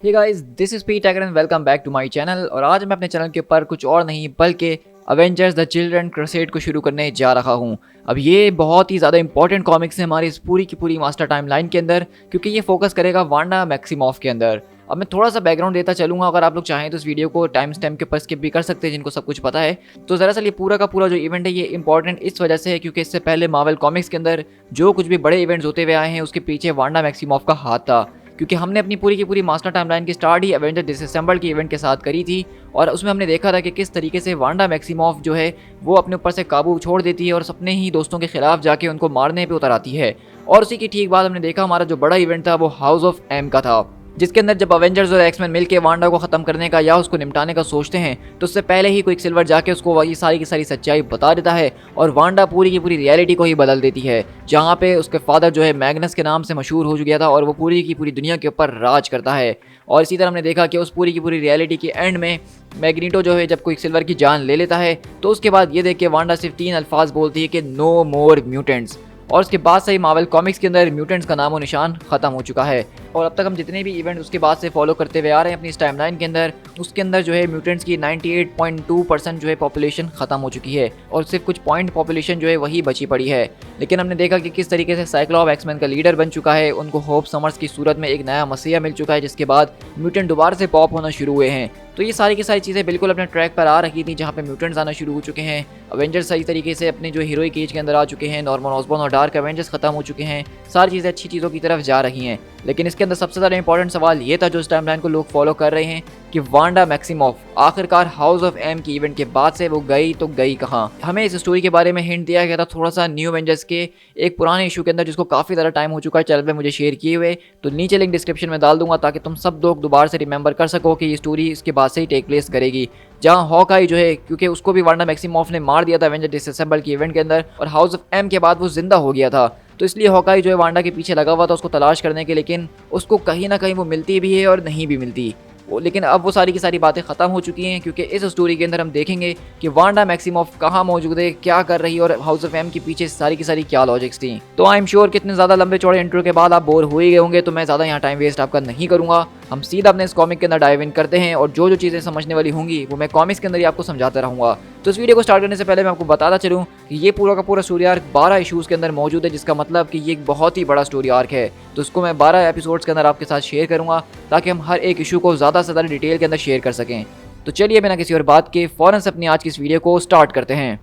Hey guys, this is Pete and welcome back to my channel. और आज मैं अपने चैनल के ऊपर कुछ और नहीं बल्कि अवेंजर्स द चिल्ड्रन क्रूसेड को शुरू करने जा रहा हूँ। अब ये बहुत ही ज़्यादा इंपॉर्टेंट कॉमिक्स है हमारी इस पूरी की पूरी मास्टर टाइमलाइन के अंदर, क्योंकि ये फोकस करेगा वांडा मैक्सिमॉफ के अंदर। अब मैं थोड़ा सा बैकग्राउंड देता चलूँगा, अगर आप लोग चाहें तो इस वीडियो को टाइम स्टैम्प के ऊपर स्किप भी कर सकते हैं जिनको सब कुछ पता है। तो दरअसल ये पूरा का पूरा जो इवेंट है ये इंपॉर्टेंट इस वजह से है क्योंकि इससे पहले मार्वल कॉमिक्स के अंदर जो कुछ भी बड़े इवेंट्स होते हुए आए हैं उसके पीछे वांडा मैक्सिमॉफ का हाथ था। क्योंकि हमने अपनी पूरी की पूरी मास्टर टाइमलाइन की स्टार्ट ही एवेंजर डिसअसेंबल के इवेंट के साथ करी थी, और उसमें हमने देखा था कि किस तरीके से वांडा मैक्सिमॉफ जो है वो अपने ऊपर से काबू छोड़ देती है और अपने ही दोस्तों के खिलाफ जाके उनको मारने पे उतर आती है। और उसी की ठीक बाद हमने देखा हमारा जो बड़ा इवेंट था वो हाउस ऑफ एम का था, जिसके अंदर जब अवेंजर्स और एक्समैन मिलकर वांडा को खत्म करने का या उसको निपटाने का सोचते हैं तो उससे पहले ही क्विक सिल्वर जाके उसको वही सारी की सारी सच्चाई बता देता है और वांडा पूरी की पूरी रियलिटी को ही बदल देती है, जहाँ पे उसके फादर जो है मैग्नस के नाम से मशहूर हो गया था और वो पूरी की पूरी दुनिया के ऊपर राज करता है। और इसी तरह हमने देखा कि उस पूरी की पूरी रियलिटी के एंड में मैग्नीटो जो है जब क्विक सिल्वर की जान ले लेता है तो उसके बाद ये देख के वांडा सिर्फ 3 अल्फाज बोलती है कि नो मोर म्यूटेंट्स। और उसके बाद से ही मार्वल कॉमिक्स के अंदर म्यूटेंट्स का नामो निशान खत्म हो चुका है। और अब तक हम जितने भी इवेंट उसके बाद से फॉलो करते हुए आ रहे हैं अपनी इस टाइमलाइन के अंदर, उसके अंदर जो है म्यूटेंट्स की 98.2% जो है पॉपुलेशन खत्म हो चुकी है और सिर्फ कुछ पॉइंट पॉपुलेशन जो है वही बची पड़ी है। लेकिन हमने देखा कि किस तरीके से साइक्लॉप एक्समैन का लीडर बन चुका है, उनको होप समर्स की सूरत में एक नया मसीहा मिल चुका है, जिसके बाद म्यूटेंट दोबारा से पॉप होना शुरू हुए हैं। तो ये सारी की सारी चीज़ें बिल्कुल अपने ट्रैक पर आ रही थी, जहाँ पे म्यूटेंट्स आना शुरू हो चुके हैं, अवेंजर्स सही तरीके से अपने जो हीरोइक एज के अंदर आ चुके हैं, नॉर्मन ऑसबॉर्न और डार्क एवेंजर्स खत्म हो चुके हैं, सारी चीज़ें अच्छी चीज़ों की तरफ जा रही हैं। लेकिन इसके अंदर सबसे ज़्यादा इंपॉर्टेंट सवाल ये था जो इस टाइमलाइन को लोग फॉलो कर रहे हैं कि वांडा मैक्सिमॉफ आखिरकार हाउस ऑफ एम की इवेंट के बाद से वो गई तो गई कहाँ। हमें इस स्टोरी के बारे में हिंट दिया गया था थोड़ा सा न्यू एवेंजर्स के एक पुराने इशू के अंदर, जिसको काफ़ी ज़्यादा टाइम हो चुका है चैनल पे मुझे शेयर किए हुए, तो नीचे लिंक डिस्क्रिप्शन में डाल दूंगा ताकि तुम सब लोग दोबारा से रिमेंबर कर सको कि ये स्टोरी इसके बाद से ही टेक प्लेस करेगी, जहाँ हॉकाई जो है क्योंकि उसको भी वांडा मैक्सिमॉफ ने मार दिया था एवेंजर डिसअसेंबल की इवेंट के अंदर और हाउस ऑफ एम के बाद वो जिंदा हो गया था, तो इसलिए हॉकाई जो है वांडा के पीछे लगा हुआ था उसको तलाश करने के, लेकिन उसको कहीं ना कहीं वो मिलती भी है और नहीं भी मिलती। लेकिन अब वो सारी की सारी बातें ख़त्म हो चुकी हैं क्योंकि इस स्टोरी के अंदर हम देखेंगे कि वांडा मैक्सिमॉफ कहाँ मौजूद है, क्या कर रही है और हाउस ऑफ एम के पीछे सारी की सारी क्या लॉजिक्स थी। तो आई एम श्योर कितने ज़्यादा लंबे चौड़े इंट्रो के बाद आप बोर हो ही गए होंगे, तो मैं ज़्यादा यहाँ टाइम वेस्ट आपका नहीं करूँगा। हम सीधा अपने इस कॉमिक के अंदर डाइव इन करते हैं और जो जो चीज़ें समझने वाली होंगी वो मैं कॉमिक्स के अंदर ही आपको समझाता रहूँगा। तो इस वीडियो को स्टार्ट करने से पहले मैं आपको बताता चलूँ कि ये पूरा का पूरा स्टोरी आर्क 12 इशूज़ के अंदर मौजूद है, जिसका मतलब कि ये एक बहुत ही बड़ा स्टोरी आर्क है। तो इसको मैं 12 एपिसोड्स के अंदर आपके साथ शेयर करूँगा ताकि हम हर एक इशू को ज़्यादा से ज़्यादा डिटेल के अंदर शेयर कर सकें। तो चलिए बिना किसी और बात के फ़ौरन से अपनी आज की इस वीडियो को स्टार्ट करते हैं।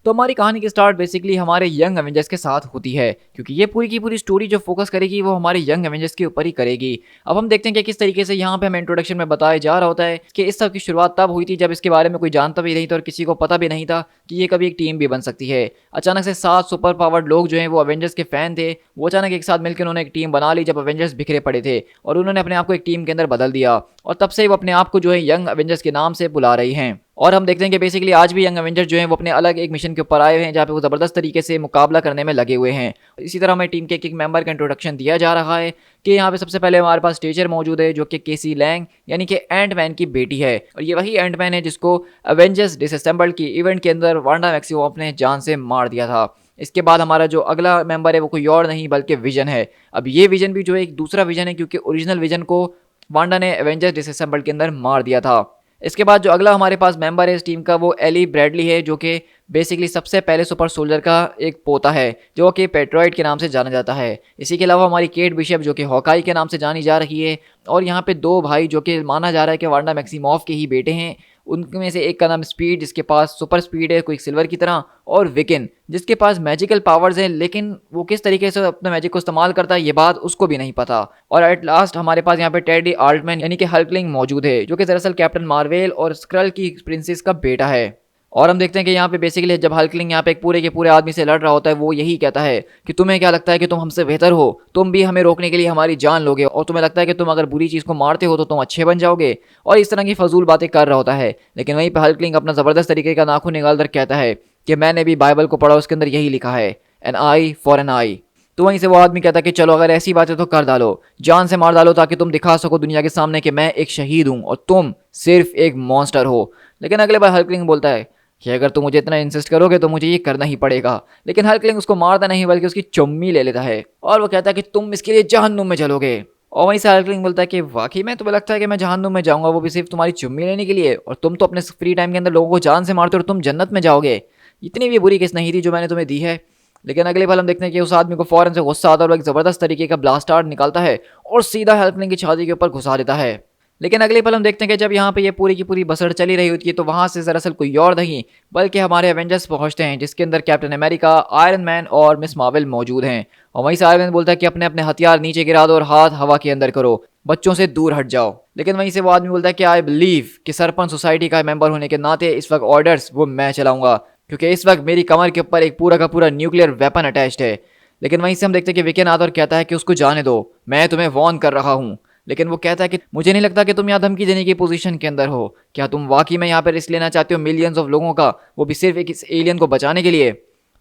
तो हमारी कहानी की स्टार्ट बेसिकली हमारे यंग एवेंजर्स के साथ होती है, क्योंकि ये पूरी की पूरी स्टोरी जो फोकस करेगी वो हमारे यंग एवेंजर्स के ऊपर ही करेगी। अब हम देखते हैं कि किस तरीके से यहाँ पे हमें इंट्रोडक्शन में बताया जा रहा होता है कि इस सब की शुरुआत तब हुई थी जब इसके बारे में कोई जानता भी नहीं था और किसी को पता भी नहीं था कि ये कभी एक टीम भी बन सकती है। अचानक से 7 सुपर पावर्ड लोग जो हैं वो अवेंजर्स के फैन थे, वो अचानक एक साथ मिलकर उन्होंने एक टीम बना ली जब अवेंजर्स बिखरे पड़े थे, और उन्होंने अपने आप को एक टीम के अंदर बदल दिया और तब से वो अपने आप को जो है यंग अवेंजर्स के नाम से बुला रही हैं। और हम देखते हैं कि बेसिकली आज भी यंग एवेंजर्स जो हैं वो अपने अलग एक मिशन के ऊपर आए हुए हैं जहाँ पे वो ज़बरदस्त तरीके से मुकाबला करने में लगे हुए हैं। इसी तरह हमें टीम के एक मेंबर का इंट्रोडक्शन दिया जा रहा है कि यहाँ पे सबसे पहले हमारे पास टीचर मौजूद है जो कि केसी लैंग यानी कि एंट मैन की बेटी है, और ये वही एंट मैन है जिसको अवेंजर्स डिसअसेंबल्ड की इवेंट के अंदर वांडा मैक्सिमॉफ ने जान से मार दिया था। इसके बाद हमारा जो अगला मेंबर है वो कोई और नहीं बल्कि विजन है। अब ये विजन भी जो है एक दूसरा विजन है क्योंकि ओरिजिनल विजन को वांडा ने अवेंजर्स डिसअसेंबल्ड के अंदर मार दिया था। इसके बाद जो अगला हमारे पास मेंबर है इस टीम का वो एली ब्रैडली है, जो कि बेसिकली सबसे पहले सुपर सोल्जर का एक पोता है जो कि पेट्रॉइड के नाम से जाना जाता है। इसी के अलावा हमारी केट बिशप जो कि हॉकाई के नाम से जानी जा रही है, और यहाँ पे 2 भाई जो कि माना जा रहा है कि वांडा मैक्सिमॉफ के ही बेटे हैं। उनमें से एक का नाम स्पीड जिसके पास सुपर स्पीड है क्विक सिल्वर की तरह, और विकिन जिसके पास मैजिकल पावर्स हैं, लेकिन वो किस तरीके से अपने मैजिक को इस्तेमाल करता है ये बात उसको भी नहीं पता। और एट लास्ट हमारे पास यहाँ पे टेडी आल्टमैन यानी कि हल्कलिंग मौजूद है, जो कि दरअसल कैप्टन मार्वेल और स्क्रल की प्रिंसेस का बेटा है। और हम देखते हैं कि यहाँ पे बेसिकली जब हल्कलिंग यहाँ पे एक पूरे के पूरे आदमी से लड़ रहा होता है वो यही कहता है कि तुम्हें क्या लगता है कि तुम हमसे बेहतर हो, तुम भी हमें रोकने के लिए हमारी जान लोगे, और तुम्हें लगता है कि तुम अगर बुरी चीज़ को मारते हो तो तुम अच्छे बन जाओगे, और इस तरह की फजूल बातें कर रहा होता है। लेकिन वहीं पर हल्कलिंग अपना ज़बरदस्त तरीके का नाखून निकाल कर कहता है कि मैंने भी बाइबल को पढ़ा, उसके अंदर यही लिखा है एन आई फॉर एन आई। तो वहीं से वो आदमी कहता है कि चलो अगर ऐसी बात है तो कर डालो, जान से मार डालो ताकि तुम दिखा सको दुनिया के सामने कि मैं एक शहीद हूँ और तुम सिर्फ एक मॉन्स्टर हो। लेकिन अगले बार हल्कलिंग बोलता है कि अगर तुम मुझे इतना इंसिस्ट करोगे तो मुझे ये करना ही पड़ेगा। लेकिन हल्कलिंग उसको मारता नहीं बल्कि उसकी चुम्मी ले लेता है और वो कहता है कि तुम इसके लिए जहन्नुम में चलोगे। और वहीं से हल्कलिंग बोलता है कि वाकई में तुम्हें लगता है कि मैं जहन्नुम में जाऊंगा, वो भी सिर्फ तुम्हारी चुम्मी लेने के लिए? और तुम तो अपने फ्री टाइम के अंदर लोगों को जान से मारते हो और तुम जन्नत में जाओगे। इतनी भी बुरी किस नहीं थी जो मैंने तुम्हें दी है। लेकिन अगले पल हम देखते हैं कि उस आदमी को फौरन से गुस्सा आता है और वो एक ज़बरदस्त तरीके का ब्लास्ट आर्ट निकालता है और सीधा हल्कलिंग की छाती के ऊपर घुसा देता है। लेकिन अगले पल हम देखते हैं कि जब यहाँ पे ये पूरी की पूरी बसड़ चली रही होती है तो वहाँ से दरअसल कोई और नहीं बल्कि हमारे एवेंजर्स पहुँचते हैं, जिसके अंदर कैप्टन अमेरिका, आयरन मैन और मिस मार्वल मौजूद हैं। और वहीं से आयरन मैन बोलता है कि अपने अपने हथियार नीचे गिरा दो और हाथ हवा के अंदर करो, बच्चों से दूर हट जाओ। लेकिन वहीं से वो आदमी बोलता है कि आई बिलीव कि सरपंच सोसाइटी का मेंबर होने के नाते इस वक्त ऑर्डर्स वो मैं चलाऊंगा, क्योंकि इस वक्त मेरी कमर के ऊपर एक पूरा का पूरा न्यूक्लियर वेपन अटैच्ड है। लेकिन वहीं से हम देखते हैं कि विकेन आता और कहता है कि उसको जाने दो, मैं तुम्हें वॉर्न कर रहा हूँ। लेकिन वो कहता है कि मुझे नहीं लगता कि तुम यहाँ धमकी देने की पोजीशन के अंदर हो। क्या तुम वाकई में यहाँ पर रिस्क लेना चाहते हो मिलियंस ऑफ लोगों का, वो भी सिर्फ एक इस एलियन को बचाने के लिए?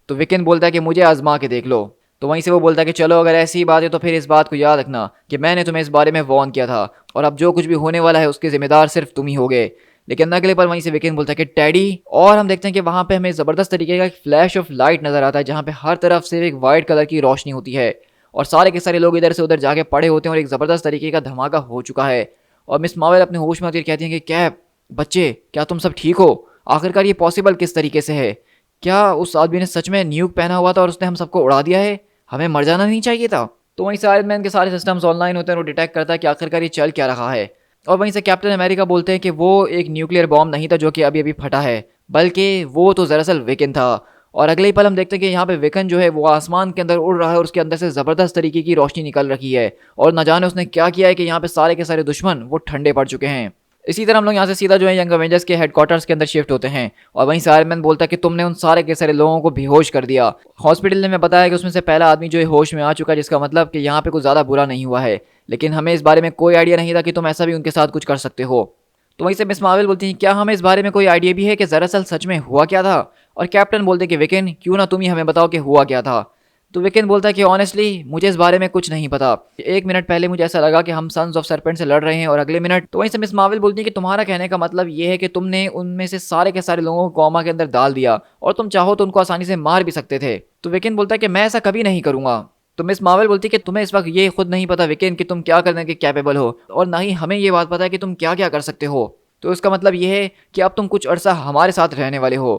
तो विकेन बोलता है कि मुझे आजमा के देख लो। तो वहीं से वो बोलता है कि चलो अगर ऐसी ही बात है तो फिर इस बात को याद रखना कि मैंने तुम्हें इस बारे में वॉर्न किया था और अब जो कुछ भी होने वाला है उसके जिम्मेदार सिर्फ तुम ही होगे। लेकिन अगले पर वहीं से विकेन बोलता है कि टैडी, और हम देखते हैं कि वहाँ पे हमें ज़बरदस्त तरीके का एक फ्लैश ऑफ लाइट नजर आता है जहाँ पे हर तरफ से एक वाइट कलर की रोशनी होती है और सारे के सारे लोग इधर से उधर जाके पड़े होते हैं और एक ज़बरदस्त तरीके का धमाका हो चुका है। और मिस मार्वल अपने होश में आती है, कहती हैं कि कैप, बच्चे, क्या तुम सब ठीक हो? आखिरकार ये पॉसिबल किस तरीके से है? क्या उस आदमी ने सच में न्यूक पहना हुआ था और उसने हम सबको उड़ा दिया है? हमें मर जाना नहीं चाहिए था। तो वहीं से आयरन मैन के सारे सिस्टम्स ऑनलाइन होते हैं और वो डिटेक्ट करता है कि आखिरकार ये चल क्या रहा है। और वहीं से कैप्टन अमेरिका बोलते हैं कि वो एक न्यूक्लियर बॉम्ब नहीं था जो कि अभी अभी फटा है, बल्कि वो तो दरअसल विकेन था। और अगले ही पल हम देखते हैं कि यहाँ पे विकेन जो है वो आसमान के अंदर उड़ रहा है और उसके अंदर से ज़बरदस्त तरीके की रोशनी निकल रही है और न जाने उसने क्या किया है कि यहाँ पे सारे के सारे दुश्मन वो ठंडे पड़ चुके हैं। इसी तरह हम लोग यहाँ से सीधा जो है यंग अवेंजर्स के हेडक्वार्टर्स के अंदर शिफ्ट होते हैं और वहीं से आयरन मैन बोलता है कि तुमने उन सारे के सारे लोगों को बेहोश कर दिया। हॉस्पिटल ने हमें बताया कि उसमें से पहला आदमी जो है होश में आ चुका है, जिसका मतलब कि यहाँ पे कुछ ज़्यादा बुरा नहीं हुआ है। लेकिन हमें इस बारे में कोई आइडिया नहीं था कि तुम ऐसा भी उनके साथ कुछ कर सकते हो। तो वहीं से मिस मार्वल बोलती हैं, क्या हमें इस बारे में कोई आइडिया भी है कि दरअसल सच में हुआ क्या था? और कैप्टन बोलते हैं कि विकेन, क्यों ना तुम ही हमें बताओ कि हुआ क्या था। तो विकेन बोलता है कि ऑनेस्टली मुझे इस बारे में कुछ नहीं पता। एक मिनट पहले मुझे ऐसा लगा कि हम सन्स ऑफ सरपेंट से लड़ रहे हैं और अगले मिनट। तो वहीं से मिस मार्वल बोलती है कि तुम्हारा कहने का मतलब ये है कि तुमने उनमें से सारे के सारे लोगों को कोमा के अंदर डाल दिया और तुम चाहो तो उनको आसानी से मार भी सकते थे। तो विकेन बोलता है कि मैं ऐसा कभी नहीं करूंगा। तो मिस मार्वल बोलती है कि तुम्हें इस वक्त ये खुद नहीं पता विकेन कि तुम क्या करने के कैपेबल हो और ना ही हमें ये बात पता है कि तुम क्या क्या कर सकते हो। तो इसका मतलब ये है कि अब तुम कुछ अरसा हमारे साथ रहने वाले हो।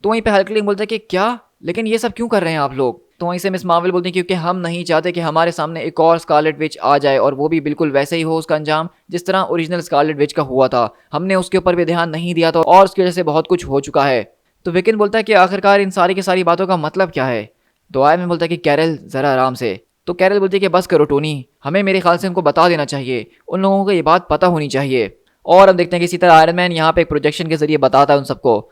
तो वहीं पे हल्कलिंग बोलता है कि क्या, लेकिन ये सब क्यों कर रहे हैं आप लोग? तो वहीं से मिस मार्वल बोलती हैं क्योंकि हम नहीं चाहते कि हमारे सामने एक और स्कारलेट विच आ जाए और वो भी बिल्कुल वैसे ही हो उसका अंजाम जिस तरह ओरिजिनल स्कारलेट विच का हुआ था। हमने उसके ऊपर भी ध्यान नहीं दिया था और उसकी वजह से बहुत कुछ हो चुका है। तो विकेन बोलता है कि आखिरकार इन सारी की सारी बातों का मतलब क्या है? तो आयरन मैन बोलता है कि कैरल, ज़रा आराम से। तो कैरल बोलती है कि बस करो टोनी, हमें मेरे ख्याल से उनको बता देना चाहिए, उन लोगों को ये बात पता होनी चाहिए। और हम देखते हैं कि इसी तरह आयरन मैन यहाँ पे एक प्रोजेक्शन के जरिए बताता है उन सबको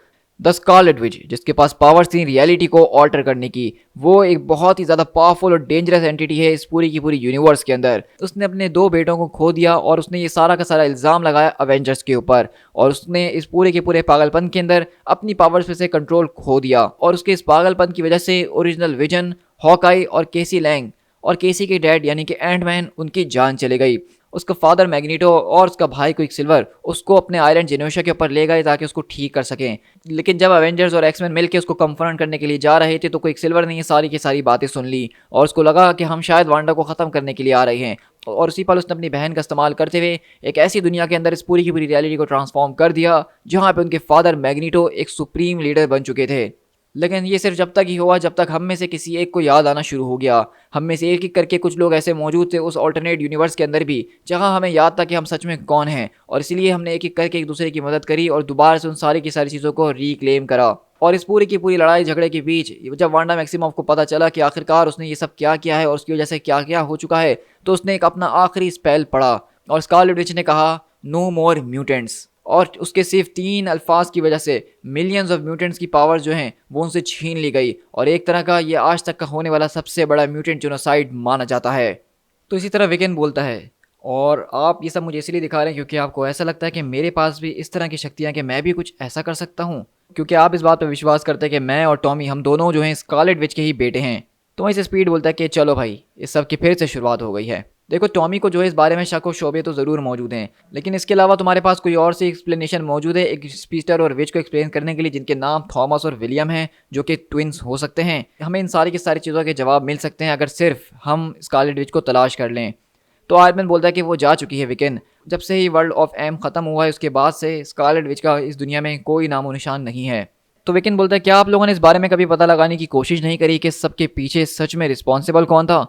द स्कारलेट विच, जिसके पास पावर्स थी रियलिटी को ऑल्टर करने की। वो एक बहुत ही ज़्यादा पावरफुल और डेंजरस एंटिटी है इस पूरी की पूरी यूनिवर्स के अंदर। उसने अपने 2 बेटों को खो दिया और उसने ये सारा का सारा इल्ज़ाम लगाया अवेंजर्स के ऊपर और उसने इस पूरे के पूरे पागलपन के अंदर अपनी पावर्स पे से कंट्रोल खो दिया और उसके इस पागलपन की वजह से ओरिजिनल विजन, हॉकाई और केसी लैंग और केसी के डैड यानी कि एंट मैन, उनकी जान चली गई। उसका फादर मैग्नीटो और उसका भाई क्विक सिल्वर उसको अपने आयरन जेनोशा के ऊपर ले गए ताकि उसको ठीक कर सकें। लेकिन जब अवेंजर्स और एक्समैन मिलकर उसको कंफर्ट करने के लिए जा रहे थे तो क्विक सिल्वर ने ये सारी की सारी बातें सुन ली और उसको लगा कि हम शायद वांडा को ख़त्म करने के लिए आ रहे हैं। और उसी पल उसने अपनी बहन का इस्तेमाल करते हुए एक ऐसी दुनिया के अंदर इस पूरी की पूरी रियलिटी को ट्रांसफॉर्म कर दिया जहाँ पे उनके फादर मैग्नीटो एक सुप्रीम लीडर बन चुके थे। लेकिन ये सिर्फ जब तक ही हुआ जब तक हम में से किसी एक को याद आना शुरू हो गया। हम में से एक एक करके कुछ लोग ऐसे मौजूद थे उस ऑल्टरनेट यूनिवर्स के अंदर भी जहां हमें याद था कि हम सच में कौन हैं, और इसीलिए हमने एक एक करके एक दूसरे की मदद करी और दोबारा से उन सारी की सारी चीज़ों को रिक्लेम करा। और इस पूरी की पूरी लड़ाई झगड़े के बीच जब वांडा मैक्सिमोफ को पता चला कि आखिरकार उसने ये सब क्या किया है और उसकी वजह से क्या क्या हो चुका है, तो उसने एक अपना आखिरी स्पेल पढ़ा और स्कारलेट विच ने कहा नो मोर म्यूटेंट्स। और उसके सिर्फ 3 अल्फाज की वजह से मिलियंस ऑफ म्यूटेंट्स की पावर जो हैं वो उनसे छीन ली गई और एक तरह का ये आज तक का होने वाला सबसे बड़ा म्यूटेंट जेनोसाइड माना जाता है। तो इसी तरह विकेन बोलता है, और आप ये सब मुझे इसलिए दिखा रहे हैं क्योंकि आपको ऐसा लगता है कि मेरे पास भी इस तरह की शक्तियाँ कि मैं भी कुछ ऐसा कर सकता हूँ, क्योंकि आप इस बात पर विश्वास करते हैं कि मैं और टॉमी हम दोनों जो हैं स्कारलेट विच के ही बेटे हैं। तो वहीं से स्पीड बोलता है कि चलो भाई, इस सब की फिर से शुरुआत हो गई है। देखो टॉमी को जो है इस बारे में शक और शोबे तो ज़रूर मौजूद हैं, लेकिन इसके अलावा तुम्हारे पास कोई और सी एक्सप्लेनेशन मौजूद है एक स्पीस्टर और विच को एक्सप्लेन करने के लिए, जिनके नाम थॉमस और विलियम हैं, जो कि ट्विंस हो सकते हैं? हमें इन सारी की सारी चीज़ों के जवाब मिल सकते हैं अगर सिर्फ हम स्कारलेट विच को तलाश कर लें। तो आयरन मैन बोलता है कि वो जा चुकी है विकेन। जब से ही वर्ल्ड ऑफ एम ख़त्म हुआ है उसके बाद से स्कारलेट विच का इस दुनिया में कोई नामो निशान नहीं है। तो विकेन बोलता है क्या आप लोगों ने इस बारे में कभी पता लगाने की कोशिश नहीं करी कि सबके पीछे सच में रिस्पॉन्सिबल कौन था?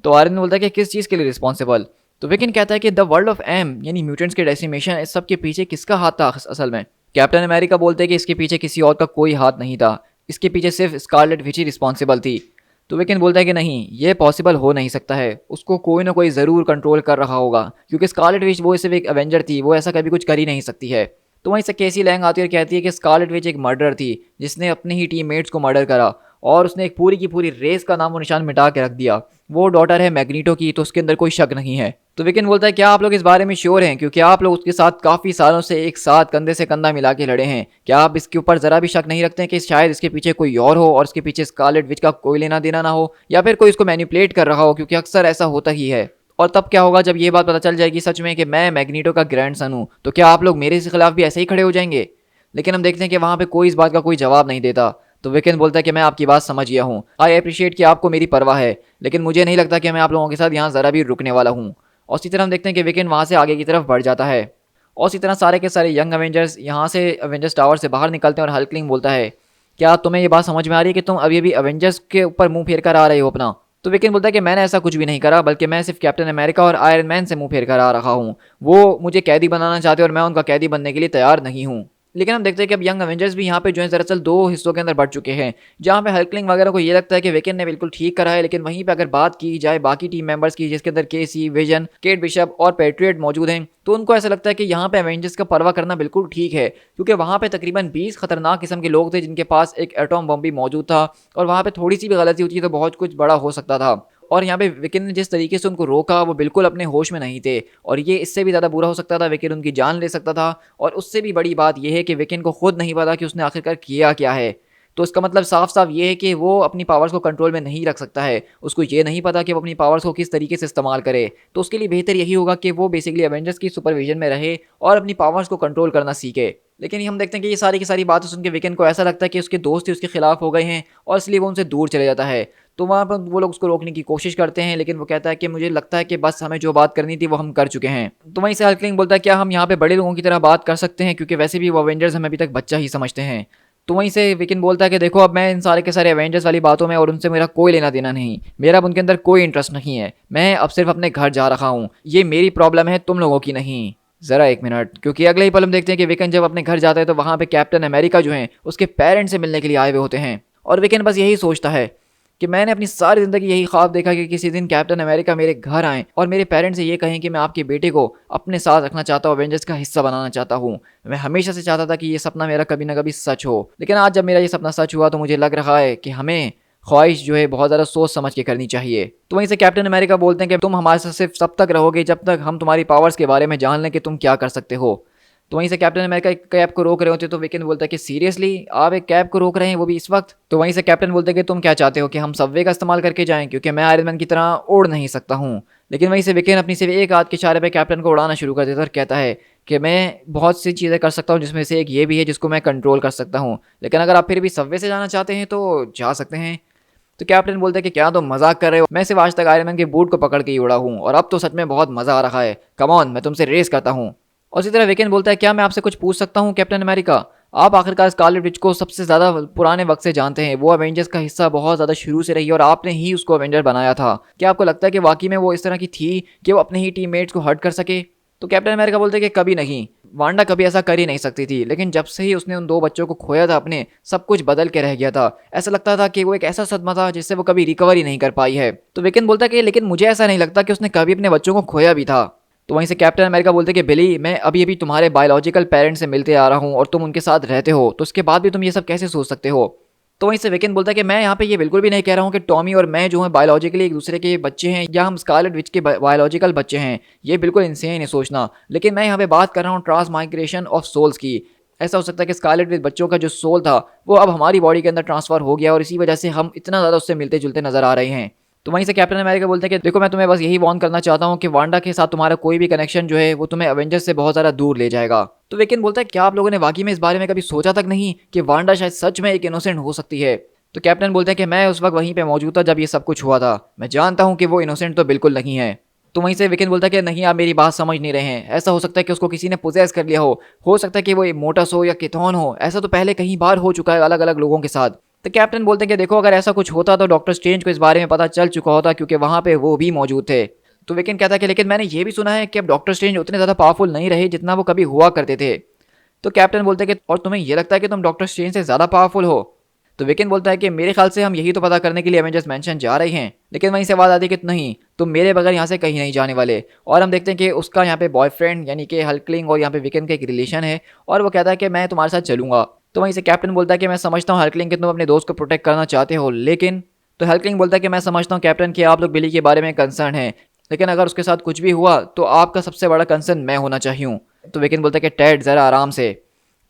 तो आयरन बोलता है कि किस चीज़ के लिए रिस्पॉन्सिबल? तो विकेन कहता है कि द वर्ल्ड ऑफ एम यानी म्यूटेंट्स के डेसिमेशन, इस सब के पीछे किसका हाथ था असल में? कैप्टन अमेरिका बोलते हैं कि इसके पीछे किसी और का कोई हाथ नहीं था, इसके पीछे सिर्फ स्कारलेट विच ही रिस्पॉन्सिबल थी। तो विकेन बोलता है कि नहीं, ये पॉसिबल हो नहीं सकता है, उसको कोई ना कोई ज़रूर कंट्रोल कर रहा होगा, क्योंकि स्कारलेट विच वो सिर्फ एक एवेंजर थी, वो ऐसा कभी कुछ कर ही नहीं सकती है। तो वहीं से केसी लैंग आती है और कहती है कि स्कारलेट विच एक मर्डर थी जिसने अपने ही टीममेट्स को मर्डर करा और उसने एक पूरी की पूरी रेस का नामो निशान मिटा के रख दिया। वो डॉटर है मैग्नीटो की, तो उसके अंदर कोई शक नहीं है। तो विकेन बोलता है क्या आप लोग इस बारे में श्योर हैं, क्योंकि आप लोग उसके साथ काफ़ी सालों से एक साथ कंधे से कंधा मिला के लड़े हैं? क्या आप इसके ऊपर ज़रा भी शक नहीं रखते हैं कि शायद इसके पीछे कोई और हो और इसके पीछे स्कारलेट विच का कोई लेना देना ना हो, या फिर कोई इसको मैनिपुलेट कर रहा हो, क्योंकि अक्सर ऐसा होता ही है। और तब क्या होगा जब ये बात पता चल जाएगी सच में कि मैं मैग्नीटो का ग्रैंडसन हूँ, तो क्या आप लोग मेरे खिलाफ भी ऐसे ही खड़े हो जाएंगे? लेकिन हम देखते हैं कि वहाँ पे कोई इस बात का कोई जवाब नहीं देता। तो विकेन बोलता है कि मैं आपकी बात समझ गया हूँ, आई अप्रिशिएट कि आपको मेरी परवाह है, लेकिन मुझे नहीं लगता कि मैं आप लोगों के साथ यहाँ ज़रा भी रुकने वाला हूँ। और इसी तरह हम देखते हैं कि विकेन वहाँ से आगे की तरफ बढ़ जाता है और इसी तरह सारे के सारे यंग अवेंजर्स यहाँ से अवेंजर्स टावर से बाहर निकलते हैं और हल्कलिंग बोलता है क्या तुम्हें ये बात समझ में आ रही है कि तुम अभी अभी अवेंजर्स के ऊपर मुंह फेर कर आ रहे हो अपना? तो विकेन बोलता है कि मैंने ऐसा कुछ भी नहीं करा, बल्कि मैं सिर्फ कैप्टन अमेरिका और आयरन मैन से मुंह फेर कर आ रहा हूँ। वो मुझे कैदी बनाना चाहते हैं और मैं उनका कैदी बनने के लिए तैयार नहीं हूँ। लेकिन हम देखते हैं कि अब यंग अवेंजर्स भी यहाँ पे जो है दरअसल दो हिस्सों के अंदर बढ़ चुके हैं, जहाँ पे हल्कलिंग वगैरह को ये लगता है कि विकेन ने बिल्कुल ठीक करा है, लेकिन वहीं पे अगर बात की जाए बाकी टीम मेंबर्स की, जिसके अंदर केसी, विजन, केट बिशप और पेट्रियट मौजूद हैं, तो उनको ऐसा लगता है कि यहाँ पे एवेंजर्स का परवाह करना बिल्कुल ठीक है, क्योंकि वहाँ पे तकरीबन 20 खतरनाक किस्म के लोग थे जिनके पास एक एटॉम बम भी मौजूद था, और वहाँ पे थोड़ी सी भी गलती होती है तो बहुत कुछ बड़ा हो सकता था। और यहाँ पे विकेन ने जिस तरीके से उनको रोका वो बिल्कुल अपने होश में नहीं थे, और ये इससे भी ज़्यादा बुरा हो सकता था, विकेन उनकी जान ले सकता था। और उससे भी बड़ी बात यह है कि विकेन को खुद नहीं पता कि उसने आखिरकार किया क्या है। तो इसका मतलब साफ साफ ये है कि वो अपनी पावर्स को कंट्रोल में नहीं रख सकता है, उसको ये नहीं पता कि वो अपनी पावर्स को किस तरीके से इस्तेमाल करे। तो उसके लिए बेहतर यही होगा कि वो बेसिकली एवेंजर्स की सुपरविजन में रहे और अपनी पावर्स को कंट्रोल करना सीखे। लेकिन हम देखते हैं कि ये सारी की सारी बातें सुन के विकेन को ऐसा लगता है कि उसके दोस्त ही उसके खिलाफ हो गए हैं, और इसलिए वो उनसे दूर चले जाता है। तो वहाँ पर वो लोग उसको रोकने की कोशिश करते हैं, लेकिन वो कहता है कि मुझे लगता है कि बस हमें जो बात करनी थी वो हम कर चुके हैं। तो वहीं से हल्कलिंग बोलता है क्या हम यहाँ पे बड़े लोगों की तरह बात कर सकते हैं, क्योंकि वैसे भी वो अवेंजर्स हमें अभी तक बच्चा ही समझते हैं। तो वहीं से विकेन बोलता है कि देखो अब मैं इन सारे के सारे एवेंजर्स वाली बातों में और उनसे मेरा कोई लेना देना नहीं, मेरा अब उनके अंदर कोई इंटरेस्ट नहीं है, मैं अब सिर्फ अपने घर जा रहा हूँ, ये मेरी प्रॉब्लम है, तुम लोगों की नहीं। ज़रा एक मिनट, क्योंकि अगले ही पल हम देखते हैं कि विकेन जब अपने घर जाता है तो वहाँ पे कैप्टन अमेरिका जो हैं उसके पेरेंट्स से मिलने के लिए आए हुए होते हैं, और विकेन बस यही सोचता है कि मैंने अपनी सारी ज़िंदगी यही ख्वाब देखा कि किसी दिन कैप्टन अमेरिका मेरे घर आएँ और मेरे पेरेंट्स से ये कहें कि मैं आपके बेटे को अपने साथ रखना चाहता हूँ, अवेंजर्स का हिस्सा बनाना चाहता हूँ। मैं हमेशा से चाहता था कि ये सपना मेरा कभी ना कभी सच हो, लेकिन आज जब मेरा ये सपना सच हुआ तो मुझे लग रहा है कि हमें ख्वाहिश जो है बहुत ज़्यादा सोच समझ के करनी चाहिए। तो वहीं से कैप्टन अमेरिका बोलते हैं कि तुम हमारे साथ सिर्फ तब तक रहोगे जब तक हम तुम्हारी पावर्स के बारे में जान लें कि तुम क्या कर सकते हो। तो वहीं से कैप्टन अमेरिका एक कैब को रोक रहे होते, तो विकेन बोलता है कि सीरियसली आप एक कैब को रोक रहे हैं, वो भी इस वक्त? तो वहीं से कैप्टन बोलते हैं कि तुम क्या चाहते हो कि हम सबवे का इस्तेमाल करके जाएं, क्योंकि मैं आयरन मैन की तरह उड़ नहीं सकता हूँ। लेकिन वहीं से विकेन अपनी सिर्फ एक हाथ के इशारे पे कैप्टन को उड़ाना शुरू कर देता है और कहता है कि मैं बहुत सी चीज़ें कर सकता हूँ, जिसमें से एक ये भी है जिसको मैं कंट्रोल कर सकता हूँ, लेकिन अगर आप फिर भी सबवे से जाना चाहते हैं तो जा सकते हैं। तो कैप्टन बोलता है कि क्या तुम मजाक कर रहे हो, मैं सिर्फ आज तक आयरन मैन के बूट को पकड़ के ही उड़ा हूँ और अब तो सच में बहुत मज़ा आ रहा है, कम ऑन मैं तुमसे रेस करता हूँ। और इसी तरह विकेन बोलता है क्या मैं आपसे कुछ पूछ सकता हूँ कैप्टन अमेरिका, आप आखिरकार स्कारलेट विच को सबसे ज़्यादा पुराने वक्त से जानते हैं, वो अवेंजर्स का हिस्सा बहुत ज़्यादा शुरू से रही और आपने ही उसको अवेंजर बनाया था, क्या आपको लगता है कि वाकई में वो इस तरह की थी कि वो अपने ही टीममेट्स को हर्ट कर सके? तो कैप्टन अमेरिका बोलते हैं कि कभी नहीं, वांडा कभी ऐसा कर ही नहीं सकती थी, लेकिन जब से ही उसने उन दो बच्चों को खोया था अपने, सब कुछ बदल के रह गया था, ऐसा लगता था कि वो एक ऐसा सदमा था जिससे वो कभी रिकवर ही नहीं कर पाई है। तो विकेन बोलता है कि लेकिन मुझे ऐसा नहीं लगता कि उसने कभी अपने बच्चों को खोया भी था। तो वहीं से कैप्टन अमेरिका बोलते हैं कि बिली मैं अभी अभी तुम्हारे बायोलॉजिकल पेरेंट्स से मिलते आ रहा हूँ और तुम उनके साथ रहते हो, तो उसके बाद भी तुम ये सब कैसे सोच सकते हो? तो वहीं से विकेन बोलता है कि मैं यहाँ पे ये बिल्कुल भी नहीं कह रहा हूँ कि टॉमी और मैं जो है बायोलॉजिकली एक दूसरे के बच्चे हैं या हम स्कारलेट विच के बायोलॉजिकल बच्चे हैं, ये बिल्कुल इंसेन है सोचना, लेकिन मैं यहाँ पे बात कर रहा हूँ ट्रांस माइग्रेशन ऑफ सोल्स की। ऐसा हो सकता है कि स्कारलेट विच बच्चों का जो सोल था वो अब हमारी बॉडी के अंदर ट्रांसफर हो गया और इसी वजह से हम इतना ज़्यादा उससे मिलते जुलते नजर आ रहे हैं। तो वहीं से कैप्टन अमेरिका बोलते हैं कि देखो मैं तुम्हें बस यही वार्न करना चाहता हूँ कि वांडा के साथ तुम्हारा कोई भी कनेक्शन जो है वो तुम्हें एवेंजर्स से बहुत ज़्यादा दूर ले जाएगा। तो विकन बोलता है क्या आप लोगों ने वाकई में इस बारे में कभी सोचा तक नहीं कि वांडा शायद सच में एक इनोसेंट हो सकती है। तो कैप्टन बोलते हैं कि मैं उस वक्त वहीं पे मौजूद था जब ये सब कुछ हुआ था, मैं जानता हूँ कि वो इनोसेंट तो बिल्कुल नहीं है। तो वहीं से विकन बोलता है कि नहीं आप मेरी बात समझ नहीं रहे हैं, ऐसा हो सकता है कि उसको किसी ने पोजेस कर लिया हो सकता है कि वो मोटस हो या किथॉन हो, ऐसा तो पहले कई बार हो चुका है अलग अलग लोगों के साथ। तो कैप्टन बोलते हैं कि देखो अगर ऐसा कुछ होता तो डॉक्टर स्ट्रेंज को इस बारे में पता चल चुका होता क्योंकि वहां पे वो भी मौजूद थे। तो विकन कहता है कि लेकिन मैंने ये भी सुना है कि अब डॉक्टर स्ट्रेंज उतने ज़्यादा पावरफुल नहीं रहे जितना वो कभी हुआ करते थे। तो कैप्टन बोलते हैं कि और तुम्हें ये लगता है कि तुम डॉक्टर स्ट्रेंज से ज़्यादा पावरफुल हो। तो विकन बोलता है कि मेरे ख्याल से हम यही तो पता करने के लिए एवेंजर्स मैंशन जा रहे हैं, लेकिन वहीं से आवाज़ आती है कि नहीं तुम मेरे बगैर यहाँ से कहीं नहीं जाने वाले। और हम देखते हैं कि उसका यहाँ पे बॉयफ्रेंड यानी कि हल्कलिंग और यहाँ पे विकन का एक रिलेशन है और वो कहता है कि मैं तुम्हारे साथ चलूंगा। तो वहीं से कैप्टन बोलता है कि मैं समझता हूँ हल्कलिंग कि तुम अपने दोस्त को प्रोटेक्ट करना चाहते हो, लेकिन तो हल्कलिंग बोलता है कि मैं समझता हूँ कैप्टन कि आप लोग बिली के बारे में कंसर्न है, लेकिन अगर उसके साथ कुछ भी हुआ तो आपका सबसे बड़ा कंसर्न मैं होना चाहिए। तो विकन बोलता है कि टैड ज़रा आराम से।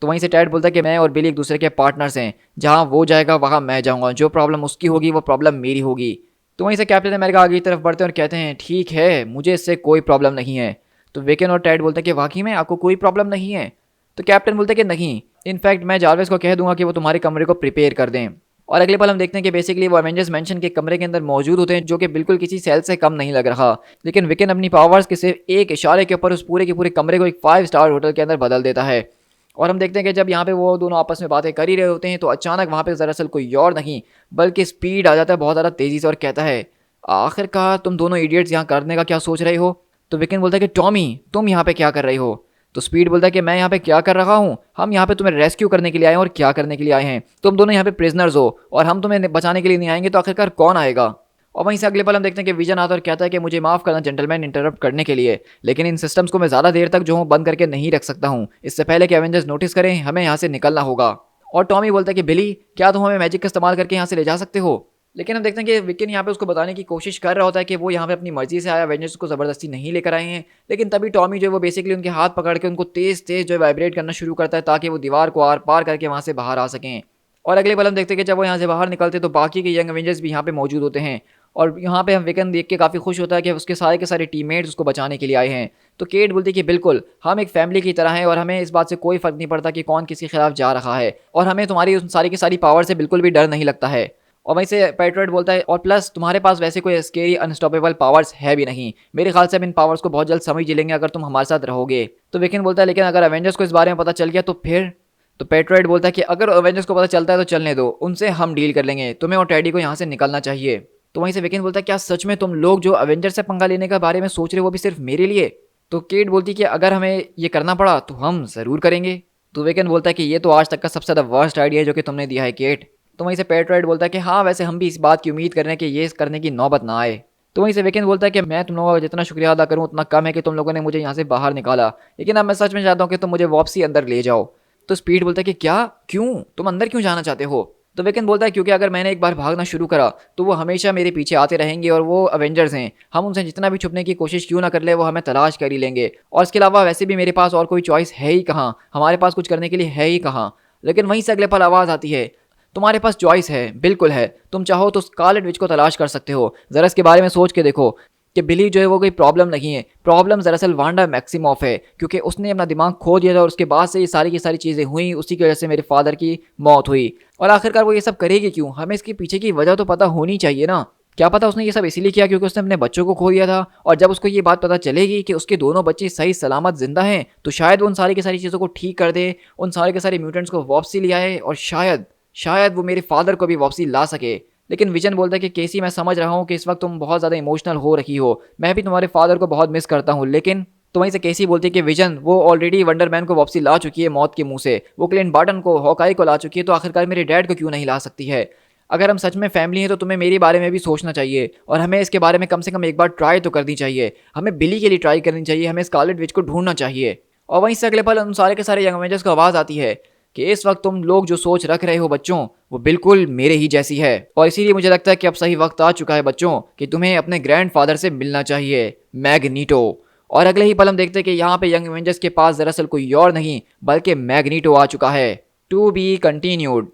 तो वहीं से टैड बोलता है कि मैं और बिली एक दूसरे के पार्टनर्स हैं, जहाँ वो जाएगा वहाँ मैं जाऊँगा, जो प्रॉब्लम उसकी होगी वो प्रॉब्लम मेरी होगी। तो वहीं से कैप्टन अमेरिका आगे की तरफ बढ़ते हैं और कहते हैं ठीक है मुझे इससे कोई प्रॉब्लम नहीं है। तो विकन और टैड बोलते हैं कि वाकई में आपको कोई प्रॉब्लम नहीं है। तो कैप्टन बोलते हैं कि नहीं, इनफैक्ट मैं जारवेस को कह दूंगा कि वो तुम्हारे कमरे को प्रिपेयर कर दें। और अगले पल हम देखते हैं कि बेसिकली वो एवेंजर्स मेंशन के कमरे के अंदर मौजूद होते हैं जो कि बिल्कुल किसी सेल से कम नहीं लग रहा, लेकिन विकन अपनी पावर्स के सिर्फ एक इशारे के ऊपर उस पूरे के पूरे कमरे को एक 5 स्टार होटल के अंदर बदल देता है। और हम देखते हैं कि जब यहाँ पे वो दोनों आपस में बातें कर ही रहे होते हैं तो अचानक वहाँ पे दरअसल कोई और नहीं बल्कि स्पीड आ जाता है बहुत ज़्यादा तेज़ी से और कहता है आखिरकार तुम दोनों इडियट्स यहाँ करने का क्या सोच रहे हो। तो विकन बोलता है कि टॉमी तुम यहाँ पे क्या कर रही हो। तो स्पीड बोलता है कि मैं यहाँ पे क्या कर रहा हूँ, हम यहाँ पे तुम्हें रेस्क्यू करने के लिए आए हैं और क्या करने के लिए आए हैं, तुम दोनों यहाँ पे प्रिजनर्स हो और हम तुम्हें बचाने के लिए नहीं आएंगे तो आखिरकार कौन आएगा। और वहीं से अगले पल हम देखते हैं कि विजन आता है और कहता है कि मुझे माफ़ करना जेंटलमैन इंटरप्ट करने के लिए, लेकिन इन सिस्टम्स को मैं ज़्यादा देर तक जो हूँ बंद करके नहीं रख सकता हूँ, इससे पहले कि एवेंजर्स नोटिस करें हमें यहाँ से निकलना होगा। और टॉमी बोलता है कि बिली क्या तुम हमें मैजिक का इस्तेमाल करके यहाँ से ले जा सकते हो। लेकिन हम देखते हैं कि विकन यहाँ पे उसको बताने की कोशिश कर रहा होता है कि वो यहाँ पे अपनी मर्जी से आया, एवेंजर्स को ज़बरदस्ती नहीं लेकर आए हैं। लेकिन तभी टॉमी जो है वो बेसिकली उनके हाथ पकड़ के उनको तेज़ तेज़ जो है वाइब्रेट करना शुरू करता है ताकि वो दीवार को आर पार करके वहाँ से बाहर आ सकें। और अगले पल हम देखते हैं कि जब वो यहाँ से बाहर निकलते तो बाकी के यंग एवेंजर्स भी यहाँ पे मौजूद होते हैं। और यहाँ पे हम विकन देख के काफ़ी खुश होता है कि उसके सारे के सारे टीममेट्स उसको बचाने के लिए आए हैं। तो केट बोलती है कि बिल्कुल हम एक फैमिली की तरह हैं और हमें इस बात से कोई फ़र्क नहीं पड़ता कि कौन किसके खिलाफ जा रहा है, और हमें तुम्हारी उस सारी की सारी पावर से बिल्कुल भी डर नहीं लगता है। और वहीं से पेट्रोइड बोलता है और प्लस तुम्हारे पास वैसे कोई स्केरी अनस्टॉपेबल पावर्स है भी नहीं, मेरे ख्याल से हम इन पावर्स को बहुत जल्द समझ लेंगे अगर तुम हमारे साथ रहोगे। तो विकन बोलता है लेकिन अगर एवेंजर्स को इस बारे में पता चल गया तो फिर। तो पेट्रोइड बोलता है कि अगर एवेंजर्स को पता चलता है तो चलने दो, उनसे हम डील कर लेंगे, तुम्हें और टेडी को यहाँ से निकलना चाहिए। तो वहीं से विकन बोलता है क्या सच में तुम लोग जो एवेंजर्स से पंगा लेने के बारे में सोच रहे हो वो भी सिर्फ मेरे लिए। तो केट बोलती है कि अगर हमें ये करना पड़ा तो हम ज़रूर करेंगे। तो विकन बोलता है कि ये तो आज तक का सबसे ज़्यादा वर्स्ट आइडिया है जो कि तुमने दिया है केट। तो वहीं से पेट्रोइड बोलता है कि हाँ वैसे हम भी इस बात की उम्मीद कर रहे हैं कि ये करने की नौबत ना आए। तो वहीं से विकन बोलता है कि मैं तुम लोगों का जितना शुक्रिया अदा करूँ उतना कम है कि तुम लोगों ने मुझे यहाँ से बाहर निकाला, लेकिन अब मैं सच में चाहता हूँ कि तुम मुझे वापसी अंदर ले जाओ। तो स्पीड बोलता है कि क्या, क्यों, तुम अंदर क्यों जाना चाहते हो। तो विकन बोलता है क्योंकि अगर मैंने एक बार भागना शुरू करा तो वो हमेशा मेरे पीछे आते रहेंगे और वो अवेंजर्स हैं, हम उनसे जितना भी छुपने की कोशिश क्यों ना कर ले वो हमें तलाश कर ही लेंगे, और इसके अलावा वैसे भी मेरे पास और कोई चॉइस है ही कहाँ, हमारे पास कुछ करने के लिए है ही कहाँ। लेकिन वहीं से अगले पल आवाज़ आती है तुम्हारे पास चॉइस है, बिल्कुल है, तुम चाहो तो स्कारलेट विच को तलाश कर सकते हो, ज़रा इसके बारे में सोच के देखो कि बिली जो है वो कोई प्रॉब्लम नहीं है, प्रॉब्लम दरअसल वांडा मैक्सिमॉफ है, क्योंकि उसने अपना दिमाग खो दिया था और उसके बाद से ये सारी की सारी चीज़ें हुई, उसी की वजह से मेरे फादर की मौत हुई। और आखिरकार वो ये सब करेगी क्यों, हमें इसके पीछे की वजह तो पता होनी चाहिए ना। क्या पता उसने ये सब इसीलिए किया क्योंकि उसने अपने बच्चों को खो दिया था, और जब उसको ये बात पता चलेगी कि उसके दोनों बच्चे सही सलामत जिंदा हैं तो शायद वो उन सारी की सारी चीज़ों को ठीक कर दे, उन सारे के सारे म्यूटेंट्स को वापसी ले आए और शायद वो मेरे फादर को भी वापसी ला सके। लेकिन विजन बोलता है कि केसी मैं समझ रहा हूँ कि इस वक्त तुम बहुत ज़्यादा इमोशनल हो रही हो, मैं भी तुम्हारे फादर को बहुत मिस करता हूँ, लेकिन तो वहीं से केसी बोलती है कि विजन वो ऑलरेडी वंडरमैन को वापसी ला चुकी है मौत के मुंह से, वो क्लिंट बार्टन को हॉकाई को ला चुकी है, तो आखिरकार मेरे डैड को क्यों नहीं ला सकती है। अगर हम सच में फैमिली हैं तो तुम्हें मेरे बारे में भी सोचना चाहिए और हमें इसके बारे में कम से कम एक बार ट्राई तो करनी चाहिए, हमें बिली के लिए ट्राई करनी चाहिए, हमें स्कारलेट विच को ढूंढना चाहिए। और वहीं से अगले पल उन सारे के सारे यंग अवेंजर्स को आवाज़ आती है कि इस वक्त तुम लोग जो सोच रख रहे हो बच्चों वो बिल्कुल मेरे ही जैसी है, और इसीलिए मुझे लगता है कि अब सही वक्त आ चुका है बच्चों कि तुम्हें अपने ग्रैंडफादर से मिलना चाहिए, मैग्नीटो। और अगले ही पल हम देखते हैं कि यहाँ पे यंग एवेंजर्स के पास दरअसल कोई और नहीं बल्कि मैग्नीटो आ चुका है। To be continued.